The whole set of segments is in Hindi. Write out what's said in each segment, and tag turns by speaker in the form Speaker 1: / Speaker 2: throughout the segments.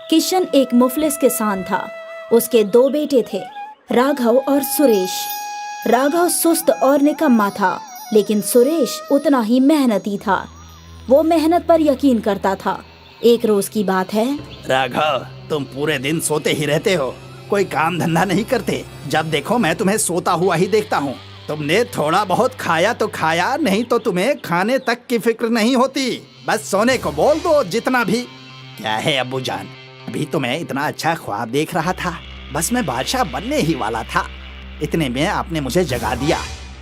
Speaker 1: किशन एक मुफलिस किसान था। उसके 2 बेटे थे, राघव और सुरेश। राघव सुस्त और निकम्मा था, लेकिन सुरेश उतना ही मेहनती था। वो मेहनत पर यकीन करता था। एक रोज की बात है।
Speaker 2: राघव, तुम पूरे दिन सोते ही रहते हो, कोई काम धंधा नहीं करते। जब देखो मैं तुम्हें सोता हुआ ही देखता हूँ। तुमने थोड़ा बहुत खाया तो खाया, नहीं तो तुम्हें खाने तक की फिक्र नहीं होती। बस सोने को बोल दो जितना भी। क्या है अब्बू जान, अभी तो मैं इतना अच्छा ख्वाब देख रहा था। बस मैं बादशाह बनने ही वाला था। इतने में आपने मुझे जगा दिया।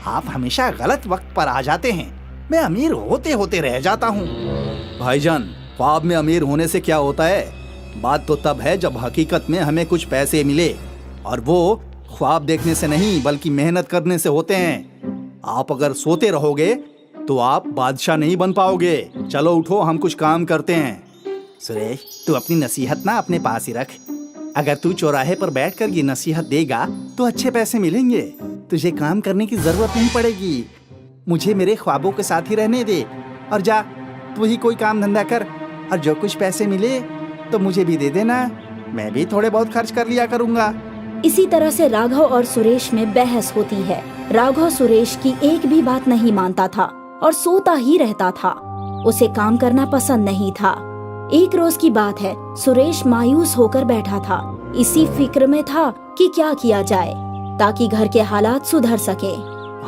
Speaker 2: आप हमेशा गलत वक्त पर आ जाते हैं। मैं अमीर होते होते रह जाता हूँ।
Speaker 3: भाईजान, ख्वाब में अमीर होने से क्या होता है? बात तो तब है जब हकीकत में हमें कुछ पैसे मिले, और वो ख्वाब देखने से नहीं बल्कि मेहनत करने से होते हैं। आप अगर सोते रहोगे तो आप बादशाह नहीं बन पाओगे। चलो उठो, हम कुछ काम करते हैं।
Speaker 2: सुरेश, तू अपनी नसीहत ना अपने पास ही रख। अगर तू चौराहे पर बैठकर ये नसीहत देगा तो अच्छे पैसे मिलेंगे। तुझे काम करने की जरूरत नहीं पड़ेगी। मुझे मेरे ख्वाबों के साथ ही रहने दे, और जा तू ही कोई काम धंधा कर, और जो कुछ पैसे मिले तो मुझे भी दे देना। मैं भी थोड़े बहुत खर्च कर लिया करूँगा।
Speaker 1: इसी तरह से राघव और सुरेश में बहस होती है। राघव सुरेश की एक भी बात नहीं मानता था और सोता ही रहता था। उसे काम करना पसंद नहीं था। एक रोज की बात है, सुरेश मायूस होकर बैठा था। इसी फिक्र में था कि क्या किया जाए ताकि घर के हालात सुधर सके।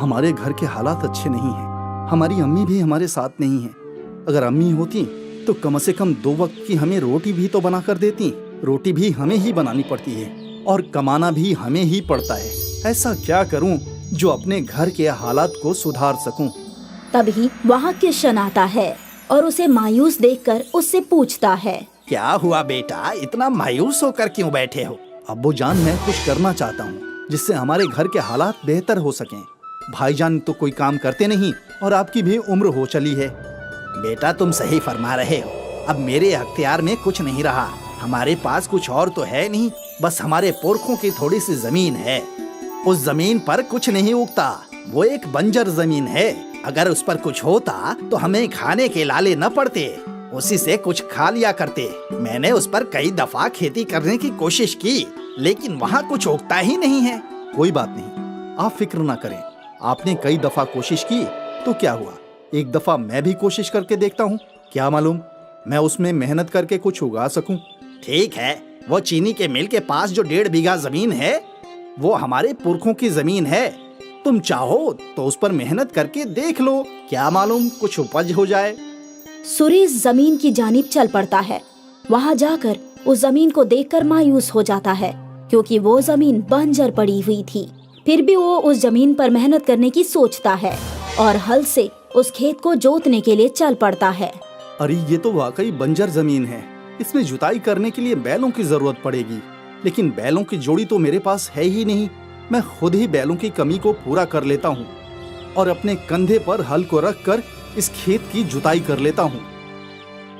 Speaker 3: हमारे घर के हालात अच्छे नहीं हैं। हमारी अम्मी भी हमारे साथ नहीं है। अगर अम्मी होती तो कम से कम 2 वक्त की हमें रोटी भी तो बना कर देती। रोटी भी हमें ही बनानी पड़ती है और कमाना भी हमें ही पड़ता है। ऐसा क्या करूं जो अपने घर के हालात को सुधार सकूं?
Speaker 1: तभी वहाँ किशन आता है और उसे मायूस देखकर उससे पूछता है,
Speaker 2: क्या हुआ बेटा, इतना मायूस होकर क्यों बैठे हो?
Speaker 3: अब्बू जान, मैं कुछ करना चाहता हूँ जिससे हमारे घर के हालात बेहतर हो सकें। भाईजान तो कोई काम करते नहीं और आपकी भी उम्र हो चली है।
Speaker 2: बेटा, तुम सही फरमा रहे हो। अब मेरे अख्तियार में कुछ नहीं रहा। हमारे पास कुछ और तो है नहीं, बस हमारे पुरखों की थोड़ी सी जमीन है। उस जमीन पर कुछ नहीं उगता। वो एक बंजर जमीन है। अगर उस पर कुछ होता तो हमें खाने के लाले न पड़ते, उसी से कुछ खा लिया करते। मैंने उस पर कई दफा खेती करने की कोशिश की, लेकिन वहाँ कुछ उगता ही नहीं है।
Speaker 3: कोई बात नहीं, आप फिक्र ना करें। आपने कई दफा कोशिश की तो क्या हुआ, एक दफा मैं भी कोशिश करके देखता हूँ। क्या मालूम मैं उसमें मेहनत करके कुछ उगा सकूं।
Speaker 2: ठीक है, वो चीनी के मिल के पास जो 1.5 बीघा जमीन है, वो हमारे पुरखों की जमीन है। तुम चाहो तो उस पर मेहनत करके देख लो, क्या मालूम कुछ उपज हो जाए।
Speaker 1: सुरेश जमीन की जानिब चल पड़ता है। वहाँ जाकर उस जमीन को देखकर मायूस हो जाता है, क्योंकि वो जमीन बंजर पड़ी हुई थी। फिर भी वो उस जमीन पर मेहनत करने की सोचता है और हल से उस खेत को जोतने के लिए चल पड़ता है।
Speaker 3: अरे ये तो वाकई बंजर जमीन है। इसमें जुताई करने के लिए बैलों की जरूरत पड़ेगी, लेकिन बैलों की जोड़ी तो मेरे पास है ही नहीं। मैं खुद ही बैलों की कमी को पूरा कर लेता हूँ और अपने कंधे पर हल को रखकर इस खेत की जुताई कर लेता हूँ।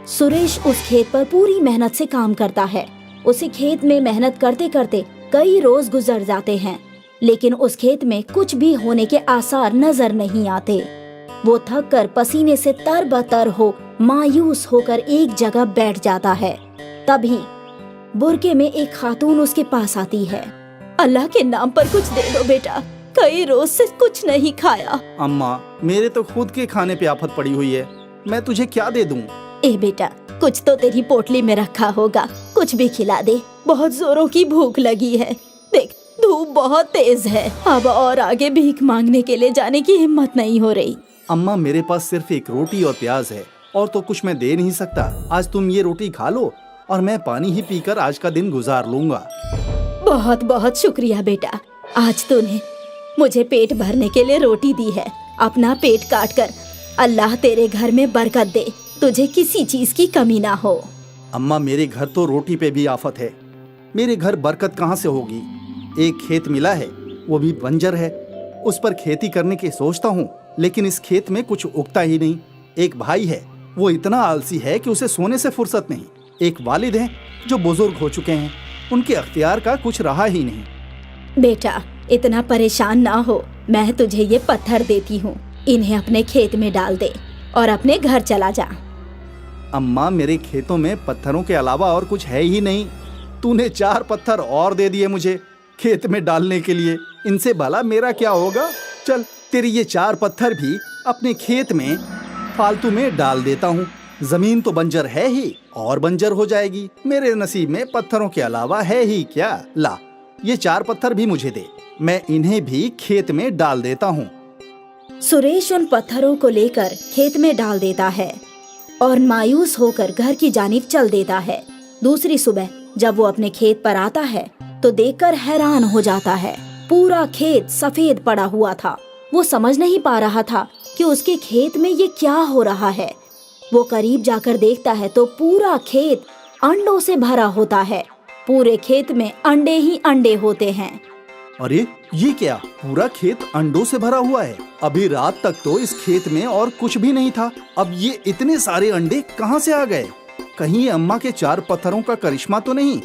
Speaker 1: सुरेश उस खेत पर पूरी मेहनत से काम करता है। उसी खेत में मेहनत करते करते कई रोज गुजर जाते हैं, लेकिन उस खेत में कुछ भी होने के आसार नजर नहीं आते। वो थक कर पसीने से तरबतर हो मायूस होकर एक जगह बैठ जाता है। तभी बुरके में एक खातून उसके पास आती है। अल्लाह के नाम पर कुछ दे दो बेटा, कई रोज से कुछ नहीं खाया।
Speaker 3: अम्मा, मेरे तो खुद के खाने पे आफत पड़ी हुई है, मैं तुझे क्या दे दूं?
Speaker 1: ए बेटा, कुछ तो तेरी पोटली में रखा होगा, कुछ भी खिला दे। बहुत जोरों की भूख लगी है। देख, धूप बहुत तेज है, अब और आगे भीख मांगने के लिए जाने की हिम्मत नहीं हो रही।
Speaker 3: अम्मा, मेरे पास सिर्फ एक रोटी और प्याज है, और तो कुछ मैं दे नहीं सकता। आज तुम ये रोटी खा लो और मैं पानी ही पीकर आज का दिन गुजार लूंगा।
Speaker 1: बहुत बहुत शुक्रिया बेटा, आज तूने मुझे पेट भरने के लिए रोटी दी है। अपना पेट काट कर अल्लाह तेरे घर में बरकत दे, तुझे किसी चीज की कमी ना हो।
Speaker 3: अम्मा, मेरे घर तो रोटी पे भी आफत है। मेरे घर बरकत कहाँ से होगी? एक खेत मिला है, वो भी बंजर है। उस पर खेती करने की सोचता हूँ, लेकिन इस खेत में कुछ उगता ही नहीं। एक भाई है, वो इतना आलसी है कि उसे सोने से फुर्सत नहीं। एक वालिद है जो बुजुर्ग हो चुके हैं, उनके अख्तियार का कुछ रहा ही नहीं।
Speaker 1: बेटा, इतना परेशान ना हो, मैं तुझे ये पत्थर देती हूँ, इन्हें अपने खेत में डाल दे और अपने घर चला जा।
Speaker 3: अम्मा, मेरे खेतों में पत्थरों के अलावा और कुछ है ही नहीं। तूने 4 पत्थर और दे दिए मुझे खेत में डालने के लिए। इनसे भला मेरा क्या होगा? चल, तेरे ये 4 पत्थर भी अपने खेत में फालतू में डाल देता हूँ। जमीन तो बंजर है ही, और बंजर हो जाएगी। मेरे नसीब में पत्थरों के अलावा है ही क्या? ला, ये 4 पत्थर भी मुझे दे, मैं इन्हें भी खेत में डाल देता हूँ।
Speaker 1: सुरेश उन पत्थरों को लेकर खेत में डाल देता है और मायूस होकर घर की जानिब चल देता है। दूसरी सुबह जब वो अपने खेत पर आता है तो देखकर हैरान हो जाता है। पूरा खेत सफेद पड़ा हुआ था। वो समझ नहीं पा रहा था कि उसके खेत में ये क्या हो रहा है। वो करीब जाकर देखता है तो पूरा खेत अंडों से भरा होता है। पूरे खेत में अंडे ही अंडे होते हैं।
Speaker 3: अरे ये क्या, पूरा खेत अंडों से भरा हुआ है? अभी रात तक तो इस खेत में और कुछ भी नहीं था, अब ये इतने सारे अंडे कहाँ से आ गए? कहीं ये अम्मा के 4 पत्थरों का करिश्मा तो नहीं?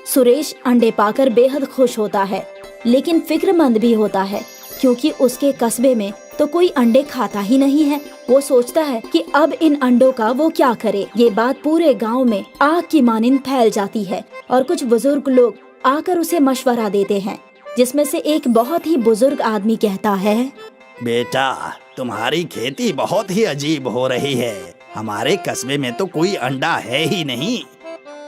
Speaker 1: सुरेश अंडे पाकर बेहद खुश होता है, लेकिन फिक्रमंद भी होता है क्योंकि उसके कस्बे में तो कोई अंडे खाता ही नहीं है। वो सोचता है कि अब इन अंडों का वो क्या करे। ये बात पूरे गांव में आग की मानिंद फैल जाती है और कुछ बुजुर्ग लोग आकर उसे मशवरा देते हैं, जिसमें से एक बहुत ही बुजुर्ग आदमी कहता है,
Speaker 2: बेटा, तुम्हारी खेती बहुत ही अजीब हो रही है। हमारे कस्बे में तो कोई अंडा है ही नहीं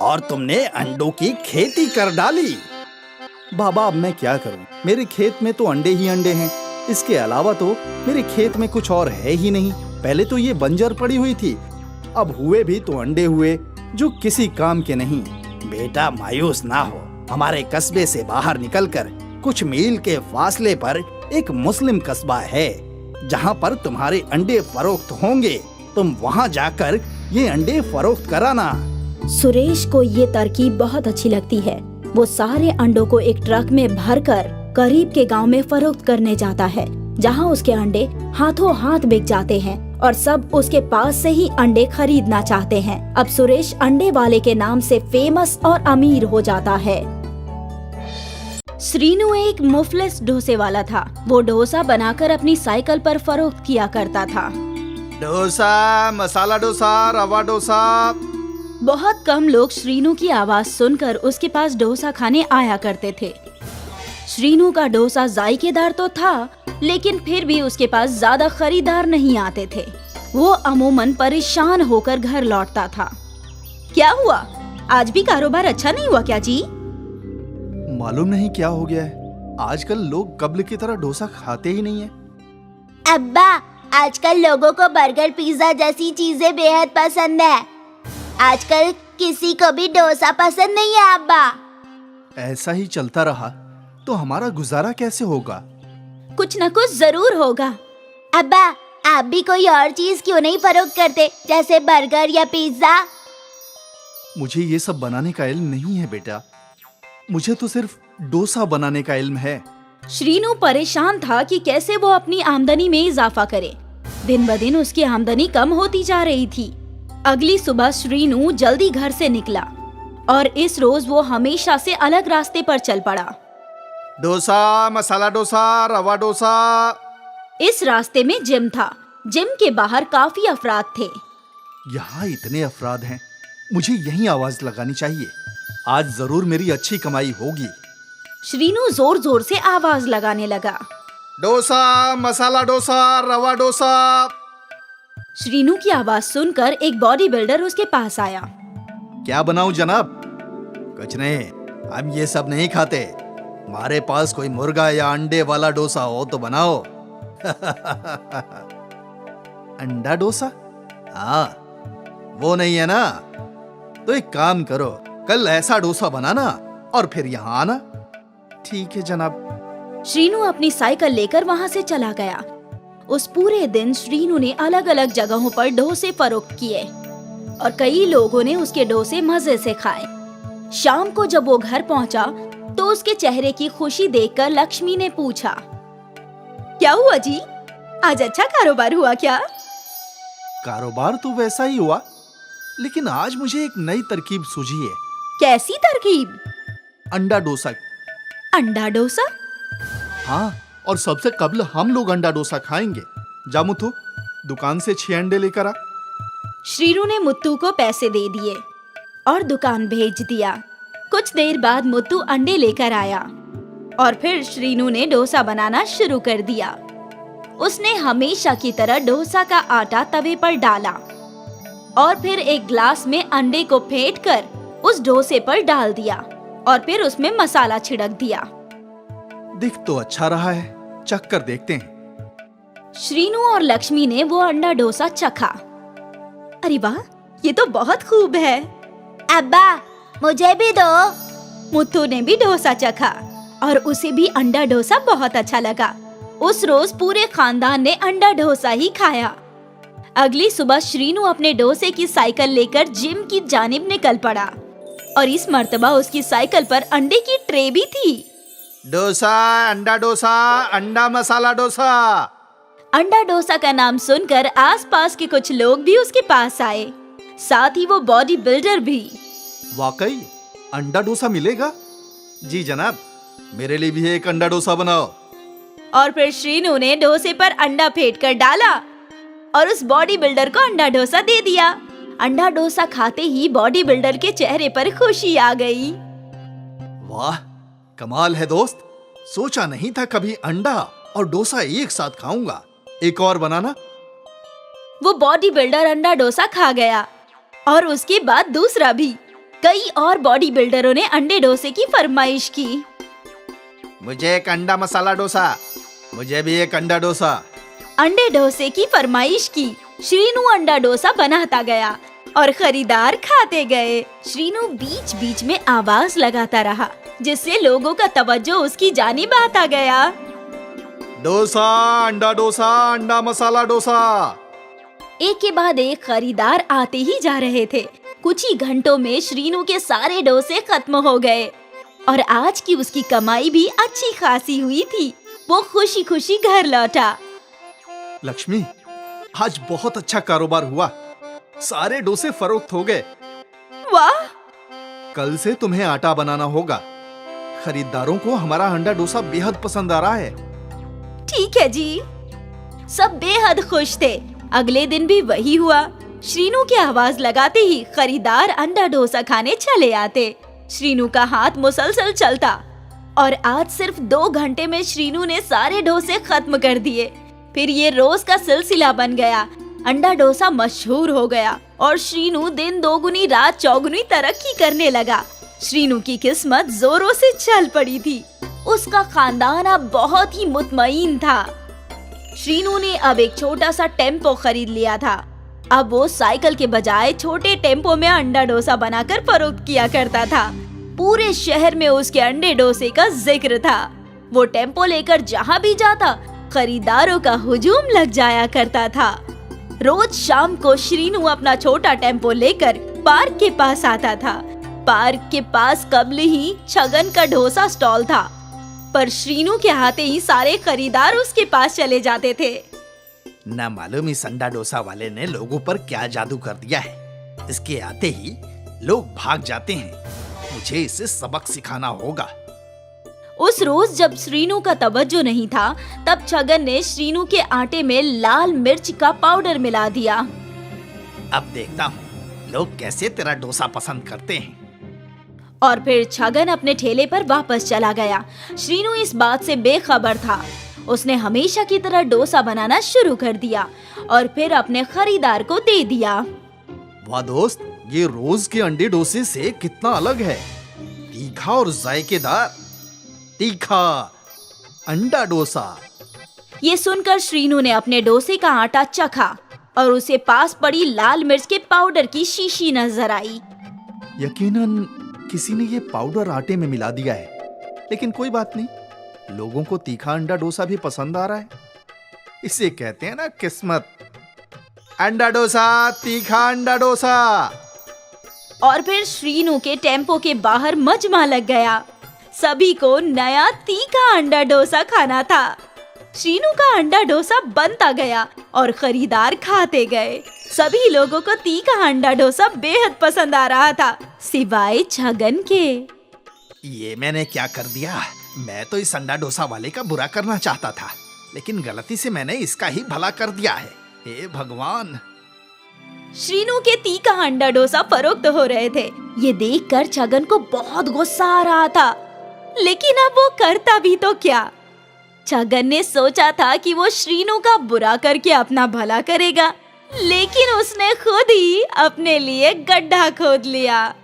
Speaker 2: और तुमने अंडों की खेती कर डाली।
Speaker 3: बाबा, अब मैं क्या करूं? मेरे खेत में तो अंडे ही अंडे हैं। इसके अलावा तो मेरे खेत में कुछ और है ही नहीं। पहले तो ये बंजर पड़ी हुई थी, अब हुए भी तो अंडे हुए जो किसी काम के नहीं।
Speaker 2: बेटा, मायूस ना हो। हमारे कस्बे से बाहर निकलकर कुछ मील के फासले पर एक मुस्लिम कस्बा है, जहाँ पर तुम्हारे अंडे फरोख्त होंगे। तुम वहाँ जाकर ये अंडे फरोख्त कराना।
Speaker 1: सुरेश को ये तरकीब बहुत अच्छी लगती है। वो सारे अंडों को एक ट्रक में भरकर करीब के गांव में फरोख्त करने जाता है, जहां उसके अंडे हाथों हाथ बिक जाते हैं और सब उसके पास से ही अंडे खरीदना चाहते हैं। अब सुरेश अंडे वाले के नाम से फेमस और अमीर हो जाता है। श्रीनु एक मुफलिस डोसे वाला था। वो डोसा बनाकर अपनी साइकिल पर फरोख्त किया करता था।
Speaker 3: डोसा, मसाला डोसा, रवा डोसा।
Speaker 1: बहुत कम लोग श्रीनु की आवाज सुनकर उसके पास डोसा खाने आया करते थे। श्रीनु का डोसा जायकेदार तो था, लेकिन फिर भी उसके पास ज्यादा खरीदार नहीं आते थे। वो अमूमन परेशान होकर घर लौटता था। क्या हुआ, आज भी कारोबार अच्छा नहीं हुआ क्या जी?
Speaker 3: मालूम नहीं क्या हो गया है, आजकल लोग कब्ल की तरह डोसा खाते ही नहीं है।
Speaker 4: अब्बा, आजकल लोगों को बर्गर, पिज्जा जैसी चीजें बेहद पसंद है। आजकल किसी को भी डोसा पसंद नहीं है अब्बा।
Speaker 3: ऐसा ही चलता रहा तो हमारा गुजारा कैसे होगा?
Speaker 1: कुछ न कुछ जरूर होगा।
Speaker 4: अब्बा, आप भी कोई और चीज क्यों नहीं फरोख्त करते, जैसे बर्गर या पिज्जा?
Speaker 3: मुझे ये सब बनाने का इल्म नहीं है बेटा, मुझे तो सिर्फ डोसा बनाने का इल्म है।
Speaker 1: श्रीनु परेशान था कि कैसे वो अपनी आमदनी में इजाफा करे। दिन ब दिन उसकी आमदनी कम होती जा रही थी। अगली सुबह श्रीनु जल्दी घर से निकला और इस रोज वो हमेशा से अलग रास्ते पर चल पड़ा।
Speaker 3: डोसा, मसाला डोसा, रवा डोसा।
Speaker 1: इस रास्ते में जिम था। जिम के बाहर काफी अफराद थे।
Speaker 3: यहाँ इतने अफराद हैं, मुझे यहीं आवाज लगानी चाहिए। आज जरूर मेरी अच्छी कमाई होगी।
Speaker 1: श्रीनु जोर जोर से आवाज लगाने लगा।
Speaker 3: डोसा, मसाला डोसा, रवा डोसा।
Speaker 1: श्रीनु की आवाज सुनकर एक बॉडी बिल्डर उसके पास आया।
Speaker 3: क्या बनाऊं जनाब? कुछ नहीं, हम ये सब नहीं खाते। हमारे पास कोई मुर्गा या अंडे वाला डोसा हो तो बनाओ। अंडा डोसा? हाँ, वो नहीं है ना? तो एक काम करो, कल ऐसा डोसा बनाना और फिर यहाँ आना। ठीक है जनाब।
Speaker 1: श्रीनु अपनी साइकिल लेकर वहाँ से चला गया। उस पूरे दिन श्रीनु ने अलग अलग जगहों पर डोसे फरोख्त किए और कई लोगों ने उसके डोसे मजे से खाए। शाम को जब वो घर पहुंचा तो उसके चेहरे की खुशी देखकर लक्ष्मी ने पूछा, क्या हुआ जी, आज अच्छा कारोबार हुआ क्या?
Speaker 3: कारोबार तो वैसा ही हुआ, लेकिन आज मुझे एक नई तरकीब सूझी है।
Speaker 1: कैसी तरकीब?
Speaker 3: अंडा डोसा।
Speaker 1: अंडा डोसा?
Speaker 3: हाँ, और सबसे कबल हम लोग अंडा डोसा खाएंगे। जा मुथु, दुकान से 6 अंडे लेकर आ।
Speaker 1: श्रीनू ने मुत्तू को पैसे दे दिए और दुकान भेज दिया। कुछ देर बाद मुत्तू अंडे लेकर आया और फिर श्रीनू ने डोसा बनाना शुरू कर दिया। उसने हमेशा की तरह डोसा का आटा तवे पर डाला और फिर एक ग्लास में अंडे को फेंटकर उस डोसे पर डाल दिया और फिर उसमें मसाला छिड़क दिया।
Speaker 3: दिख तो अच्छा रहा है, चख कर देखते हैं।
Speaker 1: श्रीनू और लक्ष्मी ने वो अंडा डोसा चखा। अरे वाह, ये तो बहुत खूब है।
Speaker 4: अब्बा, मुझे भी दो।
Speaker 1: मुत्तू ने भी डोसा चखा और उसे भी अंडा डोसा बहुत अच्छा लगा। उस रोज पूरे खानदान ने अंडा डोसा ही खाया। अगली सुबह श्रीनू अपने डोसे की साइकिल लेकर जिम की जानिब निकल पड़ा और इस मर्तबा उसकी साइकिल पर अंडे की ट्रे भी थी।
Speaker 2: डोसा, अंडा मसाला डोसा।
Speaker 1: अंडा डोसा का नाम सुनकर आसपास के कुछ लोग भी उसके पास आए, साथ ही वो बॉडी बिल्डर भी।
Speaker 3: वाकई अंडा डोसा मिलेगा? जी जनाब, मेरे लिए भी एक अंडा डोसा बनाओ।
Speaker 1: और फिर श्रीनू ने डोसे पर अंडा फेंट कर डाला और उस बॉडी बिल्डर को अंडा डोसा दे दिया। अंडा डोसा खाते ही बॉडी बिल्डर के चेहरे पर खुशी आ गई।
Speaker 3: वाह, कमाल है दोस्त, सोचा नहीं था कभी अंडा और डोसा एक साथ खाऊंगा। एक और बनाना।
Speaker 1: वो बॉडी बिल्डर अंडा डोसा खा गया और उसके बाद दूसरा भी। कई और बॉडी बिल्डरों ने अंडे डोसे की फरमाइश की।
Speaker 2: मुझे एक अंडा मसाला डोसा।
Speaker 3: मुझे भी एक अंडा डोसा।
Speaker 1: अंडे डोसे की फरमाइश की। श्रीनू अंडा डोसा बनाता गया और खरीदार खाते गए। श्रीनू बीच बीच में आवाज लगाता रहा, जिससे लोगों का तवज्जो उसकी जानिब आता गया।
Speaker 3: डोसा, अंडा मसाला डोसा।
Speaker 1: एक के बाद एक खरीदार आते ही जा रहे थे। कुछ ही घंटों में श्रीनू के सारे डोसे खत्म हो गए और आज की उसकी कमाई भी अच्छी खासी हुई थी। वो खुशी खुशी घर लौटा।
Speaker 3: लक्ष्मी, आज बहुत अच्छा कारोबार हुआ, सारे डोसे फरोख्त हो गए।
Speaker 1: वाह!
Speaker 3: कल से तुम्हें आटा बनाना होगा। खरीदारों को हमारा अंडा डोसा बेहद पसंद आ रहा है।
Speaker 1: ठीक है जी। सब बेहद खुश थे। अगले दिन भी वही हुआ। श्रीनू की आवाज लगाते ही खरीदार अंडा डोसा खाने चले आते। श्रीनू का हाथ मुसलसल चलता और आज सिर्फ 2 घंटे में श्रीनू ने सारे डोसे खत्म कर दिए। फिर ये रोज का सिलसिला बन गया। अंडा डोसा मशहूर हो गया और श्रीनू दिन दोगुनी रात चौगुनी तरक्की करने लगा। श्रीनू की किस्मत जोरों से चल पड़ी थी। उसका खानदान अब बहुत ही मुतमईन था। श्रीनू ने अब एक छोटा सा टेम्पो खरीद लिया था। अब वो साइकिल के बजाय छोटे टेम्पो में अंडा डोसा बनाकर फरोख्त किया करता था। पूरे शहर में उसके अंडे डोसे का जिक्र था। वो टेम्पो लेकर जहाँ भी जाता, खरीदारों का हुजूम लग जाया करता था। रोज शाम को श्रीनू अपना छोटा टेम्पो लेकर पार्क के पास आता था। पार्क के पास कब्ल ही छगन का डोसा स्टॉल था, पर श्रीनू के आते ही सारे खरीदार उसके पास चले जाते थे।
Speaker 2: ना मालूम इस अंडा डोसा वाले ने लोगों पर क्या जादू कर दिया है। इसके आते ही लोग भाग जाते हैं। मुझे इसे सबक सिखाना होगा।
Speaker 1: उस रोज जब श्रीनू का तवज्जो नहीं था, तब छगन ने श्रीनू के आटे में लाल मिर्च का पाउडर मिला दिया।
Speaker 2: अब देखता हूँ लोग कैसे तेरा डोसा पसंद करते हैं।
Speaker 1: और फिर छगन अपने ठेले पर वापस चला गया। श्रीनू इस बात से बेखबर था। उसने हमेशा की तरह डोसा बनाना शुरू कर दिया और फिर अपने खरीदार को दे दिया।
Speaker 3: वाह दोस्त, ये रोज के अंडे डोसे से कितना अलग है। तीखा और जायकेदार। तीखा अंडा डोसा।
Speaker 1: ये सुनकर श्रीनू ने अपने डोसे का आटा चखा और उसे पास पड़ी लाल मिर्च के पाउडर की शीशी नजर आई।
Speaker 3: यकीनन किसी ने ये पाउडर आटे में मिला दिया है, लेकिन कोई बात नहीं, लोगों को तीखा अंडा डोसा भी पसंद आ रहा है। इसे कहते हैं ना किस्मत। अंडा डोसा, तीखा अंडा डोसा।
Speaker 1: और फिर श्रीनू के टेम्पो के बाहर मजमा लग गया। सभी को नया तीखा अंडा डोसा खाना था। श्रीनू का अंडा डोसा बनता गया और खरीदार खाते गए। सभी लोगों को तीखा अंडा डोसा बेहद पसंद आ रहा था, सिवाय छगन के।
Speaker 2: ये मैंने क्या कर दिया? मैं तो इस अंडा डोसा वाले का बुरा करना चाहता था, लेकिन गलती से मैंने इसका ही भला कर दिया है। हे भगवान!
Speaker 1: श्रीनू के तीखा अंडा डोसा फरोख्त हो रहे थे। ये देखकर छगन को बहुत गुस्सा आ रहा था, लेकिन अब वो करता भी तो क्या। छगन ने सोचा था कि वो श्रीनू का बुरा करके अपना भला करेगा, लेकिन उसने खुद ही अपने लिए गड्ढा खोद लिया।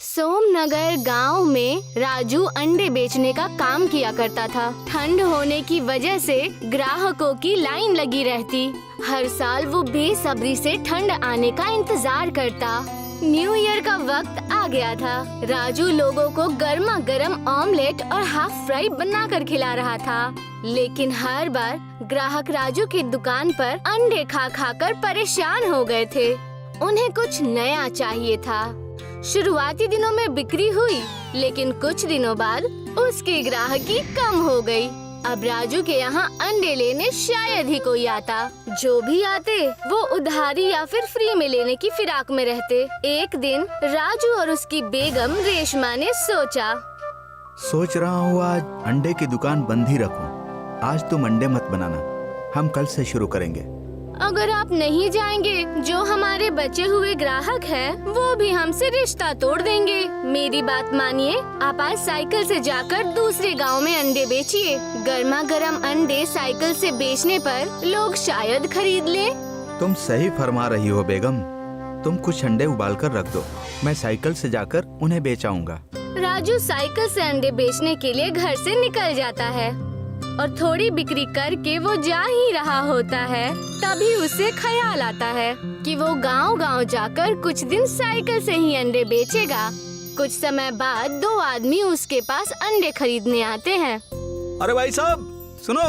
Speaker 5: सोमनगर गांव में राजू अंडे बेचने का काम किया करता था। ठंड होने की वजह से ग्राहकों की लाइन लगी रहती। हर साल वो बेसब्री से ठंड आने का इंतजार करता। न्यू ईयर का वक्त आ गया था। राजू लोगों को गर्मा गर्म ऑमलेट और हाफ फ्राई बनाकर खिला रहा था, लेकिन हर बार ग्राहक राजू की दुकान पर अंडे खा खा कर परेशान हो गए थे। उन्हें कुछ नया चाहिए था। शुरुआती दिनों में बिक्री हुई, लेकिन कुछ दिनों बाद उसकी ग्राहकी कम हो गई। अब राजू के यहाँ अंडे लेने शायद ही कोई आता। जो भी आते वो उधारी या फिर फ्री में लेने की फिराक में रहते। एक दिन राजू और उसकी बेगम रेशमा ने
Speaker 6: सोच रहा हूँ आज अंडे की दुकान बंद ही रखूं। आज तुम अंडे मत बनाना, हम कल से शुरू करेंगे।
Speaker 5: अगर आप नहीं जाएंगे, जो हमारे बचे हुए ग्राहक हैं, वो भी हमसे रिश्ता तोड़ देंगे। मेरी बात मानिए, आप आज साइकिल से जाकर दूसरे गांव में अंडे बेचिए। गर्मा गर्म अंडे साइकिल से बेचने पर लोग शायद खरीद ले।
Speaker 6: तुम सही फरमा रही हो बेगम। तुम कुछ अंडे उबाल कर रख दो, मैं साइकिल से जाकर उन्हें बेच आऊंगा।
Speaker 5: राजू साइकिल से अंडे बेचने के लिए घर से निकल जाता है और थोड़ी बिक्री करके वो जा ही रहा होता है। तभी उसे ख्याल आता है कि वो गांव-गांव जाकर कुछ दिन साइकिल से ही अंडे बेचेगा। कुछ समय बाद दो आदमी उसके पास अंडे खरीदने आते हैं।
Speaker 6: अरे भाई साहब सुनो,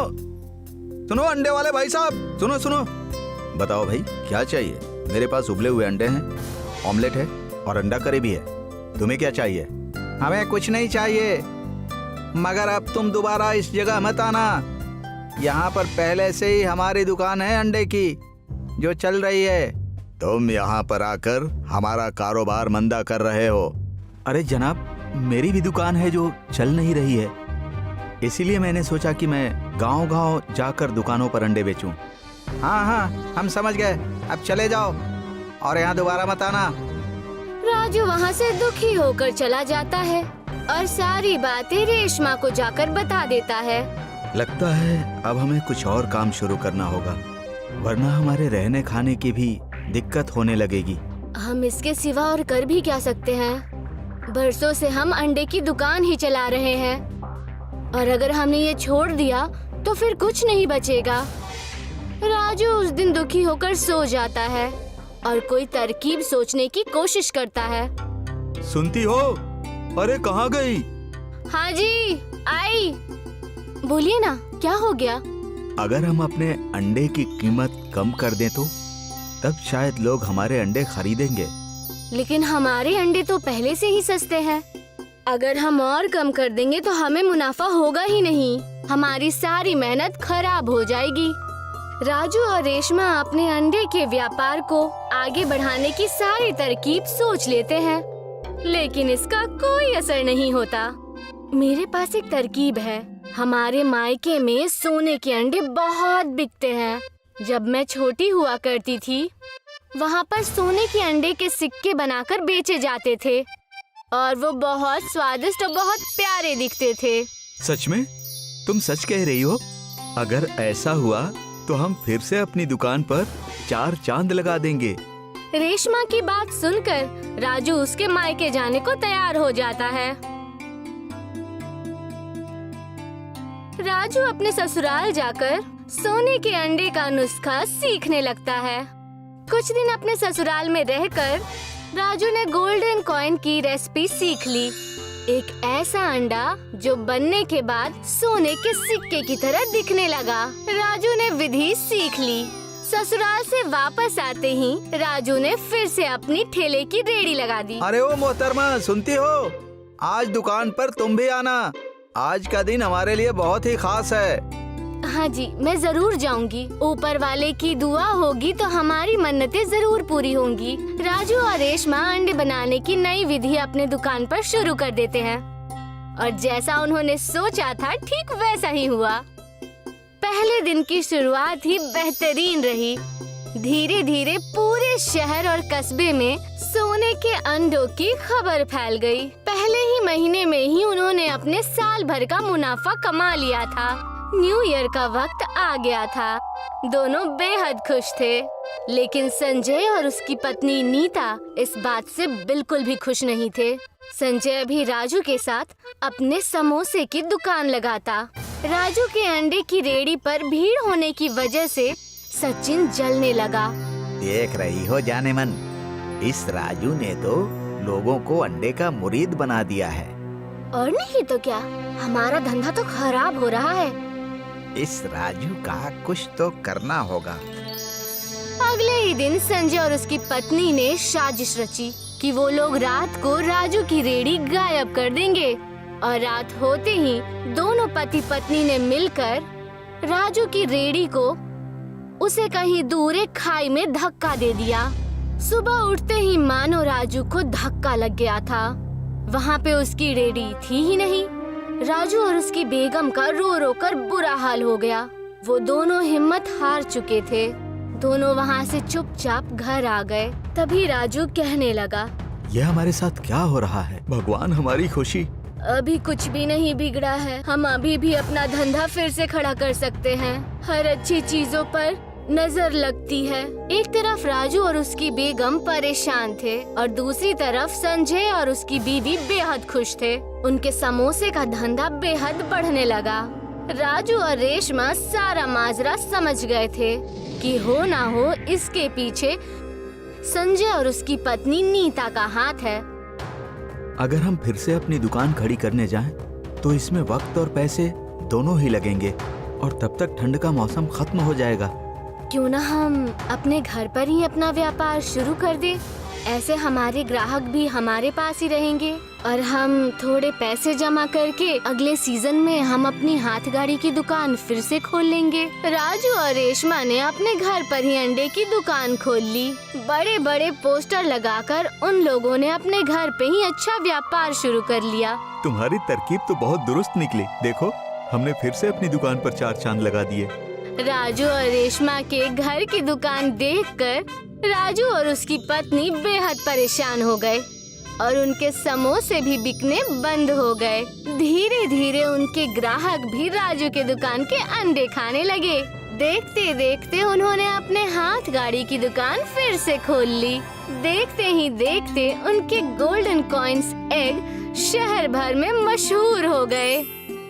Speaker 6: सुनो अंडे वाले भाई साहब, सुनो सुनो। बताओ भाई क्या चाहिए? मेरे पास उबले हुए अंडे हैं, ऑमलेट है और अंडा करी भी है। तुम्हें क्या चाहिए? हमें कुछ नहीं चाहिए, मगर अब तुम दोबारा इस जगह मत आना। यहाँ पर पहले से ही हमारी दुकान है अंडे की जो चल रही है। तुम यहाँ पर आकर हमारा कारोबार मंदा कर रहे हो। अरे जनाब, मेरी भी दुकान है जो चल नहीं रही है, इसीलिए मैंने सोचा कि मैं गांव-गांव जाकर दुकानों पर अंडे बेचूं। हाँ हाँ हम समझ गए, अब चले जाओ और यहाँ दोबारा मत आना।
Speaker 5: राजू वहाँ से दुखी होकर चला जाता है और सारी बातें रेशमा को जाकर बता देता है।
Speaker 6: लगता है अब हमें कुछ और काम शुरू करना होगा, वरना हमारे रहने खाने की भी दिक्कत होने लगेगी।
Speaker 5: हम इसके सिवा और कर भी क्या सकते हैं? बरसों से हम अंडे की दुकान ही चला रहे हैं और अगर हमने ये छोड़ दिया तो फिर कुछ नहीं बचेगा। राजू उस दिन दुखी होकर सो जाता है और कोई तरकीब सोचने की कोशिश करता है।
Speaker 6: सुनती हो? अरे कहाँ गई?
Speaker 5: हाँ जी आई। बोलिए ना, क्या हो गया?
Speaker 6: अगर हम अपने अंडे की कीमत कम कर दें तो तब शायद लोग हमारे अंडे खरीदेंगे।
Speaker 5: लेकिन हमारे अंडे तो पहले से ही सस्ते हैं। अगर हम और कम कर देंगे तो हमें मुनाफा होगा ही नहीं, हमारी सारी मेहनत खराब हो जाएगी। राजू और रेशमा अपने अंडे के व्यापार को आगे बढ़ाने की सारी तरकीब सोच लेते हैं, लेकिन इसका कोई असर नहीं होता। मेरे पास एक तरकीब है। हमारे मायके में सोने के अंडे बहुत बिकते हैं। जब मैं छोटी हुआ करती थी, वहाँ पर सोने के अंडे के सिक्के बनाकर बेचे जाते थे और वो बहुत स्वादिष्ट और बहुत प्यारे दिखते थे।
Speaker 6: सच में? तुम सच कह रही हो? अगर ऐसा हुआ तो हम फिर से अपनी दुकान पर 4 चांद लगा देंगे।
Speaker 5: रेशमा की बात सुनकर राजू उसके मायके जाने को तैयार हो जाता है। राजू अपने ससुराल जाकर सोने के अंडे का नुस्खा सीखने लगता है। कुछ दिन अपने ससुराल में रहकर राजू ने गोल्डन कॉइन की रेसिपी सीख ली। एक ऐसा अंडा जो बनने के बाद सोने के सिक्के की तरह दिखने लगा। राजू ने विधि सीख ली। ससुराल से वापस आते ही राजू ने फिर से अपनी ठेले की रेहड़ी लगा दी।
Speaker 6: अरे ओ मोहतरमा, सुनती हो? आज दुकान पर तुम भी आना। आज का दिन हमारे लिए बहुत ही खास है।
Speaker 5: हाँ जी, मैं जरूर जाऊंगी। ऊपर वाले की दुआ होगी तो हमारी मन्नतें जरूर पूरी होंगी। राजू और रेशमा अंडे बनाने की नई विधि अपने दुकान पर शुरू कर देते हैं। और जैसा उन्होंने सोचा था ठीक वैसा ही हुआ। पहले दिन की शुरुआत ही बेहतरीन रही। धीरे धीरे पूरे शहर और कस्बे में सोने के अंडों की खबर फैल गई। पहले ही महीने में ही उन्होंने अपने साल भर का मुनाफा कमा लिया था। न्यू ईयर का वक्त आ गया था। दोनों बेहद खुश थे, लेकिन संजय और उसकी पत्नी नीता इस बात से बिल्कुल भी खुश नहीं थे। संजय अभी राजू के साथ अपने समोसे की दुकान लगाता। राजू के अंडे की रेडी पर भीड़ होने की वजह से सचिन जलने लगा।
Speaker 6: देख रही हो जाने मन, इस राजू ने तो लोगों को अंडे का मुरीद बना दिया है।
Speaker 5: और नहीं तो क्या, हमारा धंधा तो खराब हो रहा है।
Speaker 6: इस राजू का कुछ तो करना होगा।
Speaker 5: अगले ही दिन संजय और उसकी पत्नी ने साजिश रची कि वो लोग रात को राजू की रेडी गायब कर देंगे। और रात होते ही दोनों पति पत्नी ने मिलकर राजू की रेडी को उसे कहीं दूर एक खाई में धक्का दे दिया। सुबह उठते ही मानो राजू को धक्का लग गया था। वहाँ पे उसकी रेडी थी ही नहीं। राजू और उसकी बेगम का रो रो कर बुरा हाल हो गया। वो दोनों हिम्मत हार चुके थे। दोनों वहाँ से चुपचाप घर आ गए। तभी राजू कहने लगा,
Speaker 6: ये हमारे साथ क्या हो रहा है? भगवान हमारी खुशी।
Speaker 5: अभी कुछ भी नहीं बिगड़ा है। हम अभी भी अपना धंधा फिर से खड़ा कर सकते हैं। हर अच्छी चीजों पर नजर लगती है। एक तरफ राजू और उसकी बेगम परेशान थे और दूसरी तरफ संजय और उसकी बीवी बेहद खुश थे। उनके समोसे का धंधा बेहद बढ़ने लगा। राजू और रेशमा सारा माजरा समझ गए थे कि हो ना हो इसके पीछे संजय और उसकी पत्नी नीता का हाथ है।
Speaker 6: अगर हम फिर से अपनी दुकान खड़ी करने जाएं, तो इसमें वक्त और पैसे दोनों ही लगेंगे और तब तक ठंड का मौसम खत्म हो जाएगा।
Speaker 5: क्यों ना हम अपने घर पर ही अपना व्यापार शुरू कर दें? ऐसे हमारे ग्राहक भी हमारे पास ही रहेंगे और हम थोड़े पैसे जमा करके अगले सीजन में हम अपनी हाथ गाड़ी की दुकान फिर से खोल लेंगे। राजू और रेशमा ने अपने घर पर ही अंडे की दुकान खोल ली। बड़े बड़े पोस्टर लगाकर उन लोगों ने अपने घर पे ही अच्छा व्यापार शुरू कर लिया।
Speaker 6: तुम्हारी तरकीब तो बहुत दुरुस्त निकली। देखो, हमने फिर से अपनी दुकान पर 4 चांद लगा दिए।
Speaker 5: राजू और रेशमा के घर की दुकान देखकर राजू और उसकी पत्नी बेहद परेशान हो गए और उनके समोसे भी बिकने बंद हो गए। धीरे धीरे उनके ग्राहक भी राजू के दुकान के अंडे खाने लगे। देखते देखते उन्होंने अपने हाथ गाड़ी की दुकान फिर से खोल ली। देखते ही देखते उनके गोल्डन कॉइन्स एग शहर भर में मशहूर हो गए।